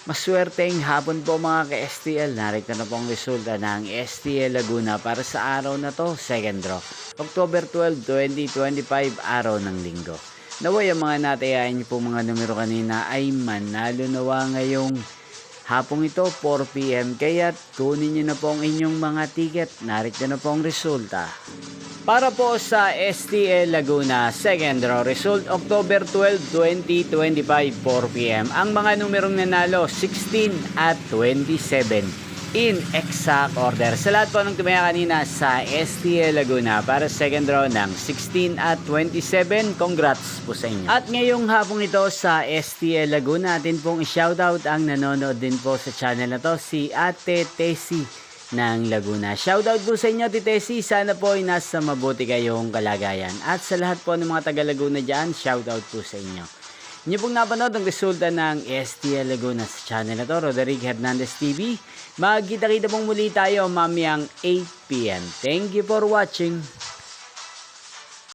Maswerteng hapon po mga ka-STL. Narito na po ang resulta ng STL Laguna para sa araw na to, second draw. October 12, 2025, araw ng linggo. Naway ang mga natayain niyo po mga numero kanina ay manalo nawa ngayong hapong ito, 4 PM. Kaya kunin niyo na po ang inyong mga ticket. Narito na po ang resulta. Para po sa STL Laguna, second draw result, October 12, 2025, 4 PM. Ang mga numerong nanalo, 16 at 27 in exact order. Sa lahat po ng tumaya kanina sa STL Laguna para second draw ng 16 at 27, congrats po sa inyo. At ngayong hapong ito sa STL Laguna, atin pong i-shoutout ang nanonood din po sa channel na to, si Ate Tessie ng Laguna. Shoutout po sa inyo, Titesi. Sana po ay nasa mabuti kayong kalagayan. At sa lahat po ng mga taga Laguna dyan, shoutout po sa inyo. Inyo pong napanood ang resulta ng STL Laguna sa channel na to, Roderick Hernandez TV. Magkita-kita pong muli tayo mamayang 8 PM. Thank you for watching.